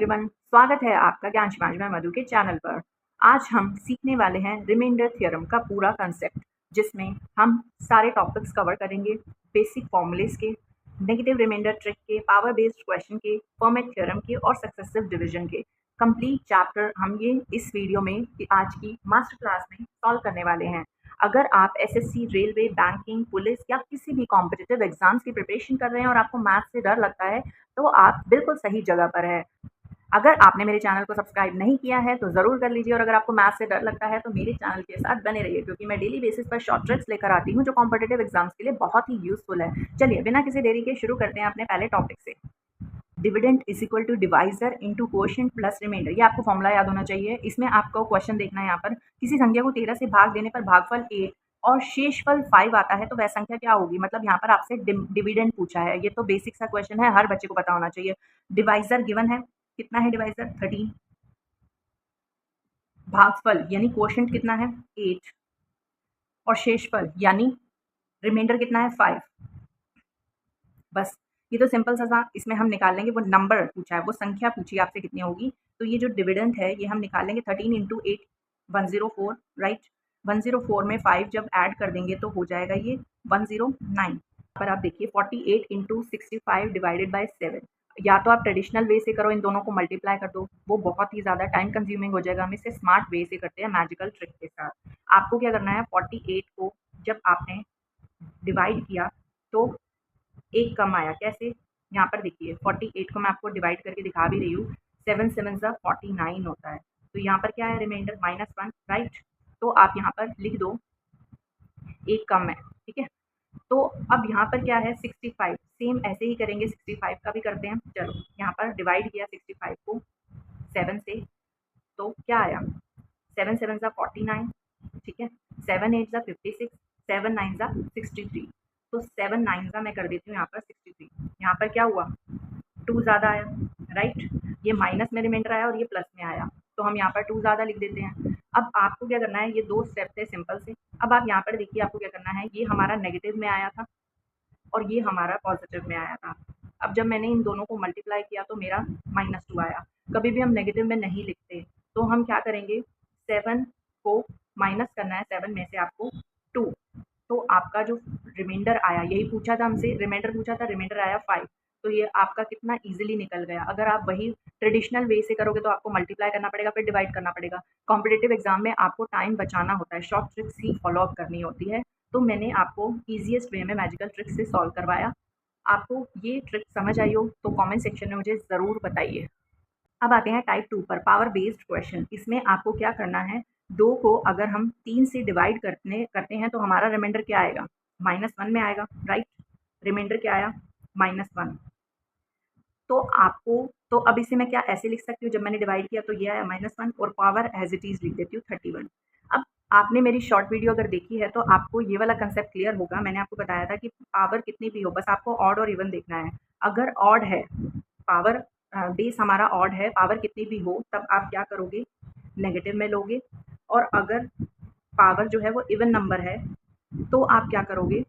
Everyone, स्वागत है आपका ज्ञान में मधु के चैनल पर। आज हम सीखने वाले हैं रिमाइंडर थ्योरम का पूरा कंसेप्ट, जिसमें हम सारे टॉपिक्स कवर करेंगे। बेसिक फॉर्मूलेस के, नेगेटिव रिमाइंडर ट्रिक के, पावर बेस्ड क्वेश्चन के, फॉर्मेट थ्योरम के और सक्सेसिव डिवीजन के कंप्लीट चैप्टर हम ये इस वीडियो में आज की मास्टर क्लास में सॉल्व करने वाले हैं। अगर आप एसएससी, रेलवे, बैंकिंग, पुलिस या किसी भी कॉम्पिटिटिव एग्जाम्स की प्रिपरेशन कर रहे हैं और आपको मैथ्स से डर लगता है, तो आप बिल्कुल सही जगह पर है। अगर आपने मेरे चैनल को सब्सक्राइब नहीं किया है तो ज़रूर कर लीजिए, और अगर आपको मैथ्स से डर लगता है तो मेरे चैनल के साथ बने रहिए, क्योंकि मैं डेली बेसिस पर शॉर्ट ट्रिक्स लेकर आती हूँ जो कॉम्पिटिटिव एग्जाम्स के लिए बहुत ही यूजफुल है। चलिए बिना किसी देरी के शुरू करते हैं अपने पहले टॉपिक से। Dividend is equal to divisor into quotient plus remainder. ये आपको फॉर्मूला याद होना चाहिए। इसमें आपको क्वेश्चन देखना है, यहाँ पर किसी संख्या को 13 से भाग देने पर भागफल 8 और शेषफल 5 आता है तो वह संख्या क्या होगी। मतलब यहाँ पर आपसे डिविडेंड पूछा है। ये तो बेसिक सा क्वेश्चन है, हर बच्चे को पता होना चाहिए। डिवाइजर गिवन है, कितना है डिवाइजर 13, भागफल यानी क्वोशंट कितना है 8, और शेषफल यानी रिमाइंडर कितना है 5। बस ये तो सिंपल सा था। इसमें हम निकाल लेंगे, वो नंबर पूछा है, वो संख्या पूछी आपसे कितनी होगी। तो ये जो डिविडेंड है ये हम निकाल लेंगे 13 इंटू 8, 104, राइट। 104 में 5 जब ऐड कर देंगे तो हो जाएगा ये 109। पर आप देखिए 48 इंटू 65 डिवाइडेड बाई 7। या तो आप ट्रेडिशनल वे से करो, इन दोनों को मल्टीप्लाई कर दो, वो बहुत ही ज़्यादा टाइम कंज्यूमिंग हो जाएगा। हम इसे स्मार्ट वे से करते हैं, मैजिकल ट्रिक के साथ। आपको क्या करना है, 48 को जब आपने डिवाइड किया तो एक कम आया। कैसे, यहाँ पर देखिए 48 को मैं आपको डिवाइड करके दिखा भी रही हूँ। 7 7 ज़ा 49 होता है, तो यहाँ पर क्या है रिमाइंडर -1, राइट। तो आप यहाँ पर लिख दो एक कम है, ठीक है। तो अब यहाँ पर क्या है 65, सेम ऐसे ही करेंगे, 65 का भी करते हैं। चलो यहाँ पर डिवाइड किया 65 को 7 से, तो क्या आया 7 7 ज़ा 49, ठीक है। 7 8 ज़ा 56, 7 9 ज़ा 63। तो 7 9 ज़ा मैं कर देती हूँ यहाँ पर 63। यहाँ पर क्या हुआ 2 ज़्यादा आया, राइट। ये माइनस में रिमाइंडर आया और ये प्लस में आया, तो हम यहाँ पर 2 ज़्यादा लिख देते हैं। अब आपको क्या करना है, ये 2 स्टेप थे सिंपल से। अब आप यहाँ पर देखिए आपको क्या करना है, ये हमारा नेगेटिव में आया था और ये हमारा पॉजिटिव में आया था। अब जब मैंने इन दोनों को मल्टीप्लाई किया तो मेरा -2 आया। कभी भी हम नेगेटिव में नहीं लिखते, तो हम क्या करेंगे, 7 को माइनस करना है 7 में से आपको 2, तो आपका जो रिमाइंडर आया, यही पूछा था हमसे, रिमाइंडर पूछा था, रिमाइंडर आया 5। तो ये आपका कितना ईजिली निकल गया। अगर आप वही ट्रेडिशनल वे से करोगे तो आपको मल्टीप्लाई करना पड़ेगा, फिर डिवाइड करना पड़ेगा। कॉम्पिटिटिव एग्जाम में आपको टाइम बचाना होता है, शॉर्ट ट्रिक्स ही फॉलो अप करनी होती है। तो मैंने आपको ईजिएस्ट वे में मैजिकल ट्रिक से सॉल्व करवाया। आपको ये ट्रिक समझ आई हो तो कमेंट सेक्शन में मुझे ज़रूर बताइए। अब आते हैं टाइप 2 पर, पावर बेस्ड क्वेश्चन। इसमें आपको क्या करना है, 2 को अगर हम 3 से डिवाइड करते हैं तो हमारा रिमाइंडर क्या आएगा, -1 में आएगा, राइट। रिमाइंडर क्या आया -1। तो आपको, तो अब इसे मैं क्या ऐसे लिख सकती हूँ, जब मैंने डिवाइड किया तो ये आया -1 और पावर एज इट इज़ लिख देती हूँ 31। अब आपने मेरी शॉर्ट वीडियो अगर देखी है तो आपको ये वाला कंसेप्ट क्लियर होगा। मैंने आपको बताया था कि पावर कितनी भी हो, बस आपको ऑड और इवन देखना है। अगर ऑड है पावर, बेस हमारा ऑड है, पावर कितनी भी हो, तब आप क्या करोगे, नेगेटिव में लोगे। और अगर पावर जो है वो इवन नंबर है तो आप क्या करोगे,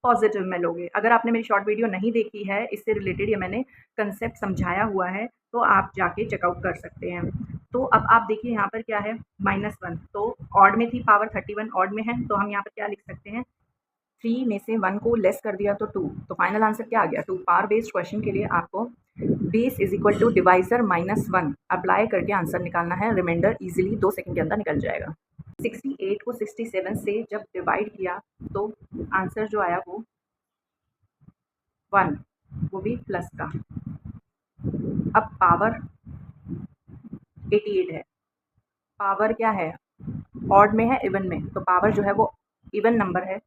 पॉजिटिव में लोगे। अगर आपने मेरी शॉर्ट वीडियो नहीं देखी है, इससे रिलेटेड ये मैंने कंसेप्ट समझाया हुआ है, तो आप जाके चेकआउट कर सकते हैं। तो अब आप देखिए यहाँ पर क्या है -1, तो ऑड में थी पावर, 31 ऑड में है, तो हम यहाँ पर क्या लिख सकते हैं, 3 में से 1 को लेस कर दिया तो 2, तो फाइनल आंसर क्या आ गया 2। पावर बेस्ड क्वेश्चन के लिए आपको base is equal to divisor -1 apply करके आंसर निकालना है। रिमाइंडर इजीली 2 सेकंड के अंदर निकल जाएगा। 68 को 67 से जब डिवाइड किया तो आंसर जो आया वो 1, वो भी प्लस का। अब पावर 88 है, पावर क्या है, ऑड में है इवन में, तो पावर जो है वो इवन नंबर है।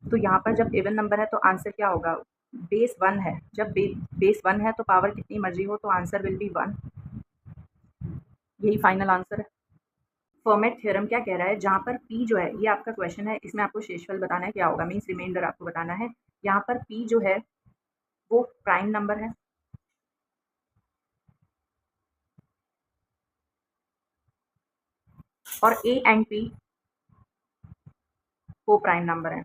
तो यहाँ पर जब इवन नंबर है तो आंसर क्या होगा, बेस 1 है। जब बेस 1 है तो पावर कितनी मर्जी हो तो आंसर विल बी 1। यही फाइनल आंसर है। फॉर्मेट थ्योरम क्या कह रहा है, जहाँ पर पी जो है, ये आपका क्वेश्चन है, इसमें आपको शेषफल बताना है क्या होगा, मीन्स रिमाइंडर आपको बताना है। यहाँ पर पी जो है वो प्राइम नंबर है, और ए एंड पी को प्राइम नंबर है।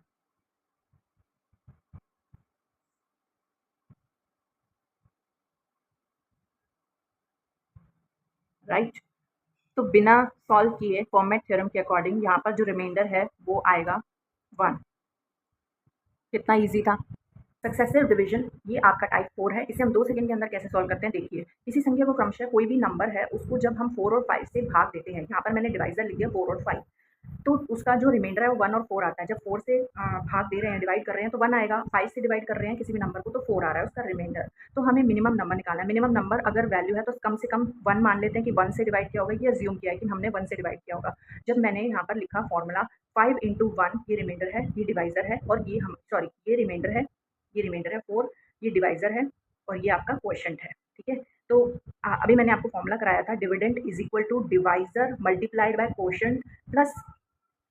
राइट। तो बिना सॉल्व किए फॉर्मेट थ्योरम के अकॉर्डिंग यहाँ पर जो रिमाइंडर है वो आएगा 1। कितना ईजी था। सक्सेसिव डिवीजन, ये आपका टाइप 4 है। इसे हम 2 सेकंड के अंदर कैसे सॉल्व करते हैं देखिए। किसी संख्या को क्रमशः कोई भी नंबर है उसको जब हम 4 और 5 से भाग देते हैं, यहाँ पर मैंने डिवाइज़र लिख दिया 4 और 5, तो उसका जो रिमाइंडर है वो 1 और 4 आता है। जब 4 से भाग दे रहे हैं, डिवाइड कर रहे हैं तो 1 आएगा, 5 से डिवाइड कर रहे हैं किसी भी नंबर को तो 4 आ रहा है उसका रिमाइंडर। तो हमें मिनिमम नंबर निकालना है। मिनिमम नंबर अगर वैल्यू है तो कम से कम 1 मान लेते हैं कि 1 से डिवाइड किया होगा, ये अज़्यूम किया है कि हमने 1 से डिवाइड किया होगा। जब मैंने यहाँ पर लिखा फॉर्मूला 5 इंटू 1, ये रिमाइंडर है, ये डिवाइज़र है, और ये हम सॉरी ये रिमाइंडर है, ये रिमाइंडर है 4, ये डिवाइज़र है, और ये आपका क्वोशंट है, ठीक है। तो अभी मैंने आपको फॉर्मूला कराया था, dividend is equal to divisor multiplied by quotient plus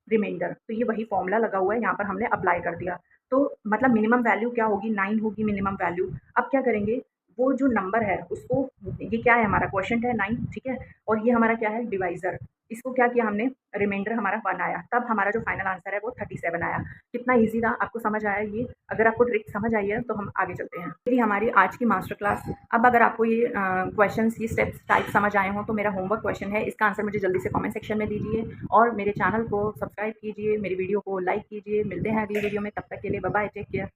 remainder. तो ये वही फॉर्मूला लगा हुआ है, यहाँ पर हमने अप्लाई कर दिया। तो मतलब मिनिमम वैल्यू क्या होगी, 9 होगी मिनिमम वैल्यू। अब क्या करेंगे, वो जो नंबर है उसको, ये क्या है हमारा क्वोशंट है 9, ठीक है, और ये हमारा क्या है डिवाइज़र। इसको क्या किया हमने, रिमाइंडर हमारा 1 आया, तब हमारा जो फाइनल आंसर है वो 37 आया। कितना ईज़ी था, आपको समझ आया ये? अगर आपको ट्रिक समझ आई है तो हम आगे चलते हैं। ये थी हमारी आज की मास्टर क्लास। अब अगर आपको ये क्वेश्चंस, ये स्टेप्स टाइप समझ आए हों तो मेरा होमवर्क क्वेश्चन है, इसका आंसर मुझे जल्दी से कमेंट सेक्शन में दीजिए, और मेरे चैनल को सब्सक्राइब कीजिए, मेरी वीडियो को लाइक कीजिए। मिलते हैं अगली वीडियो में, तब तक के लिए बाय बाय, टेक केयर।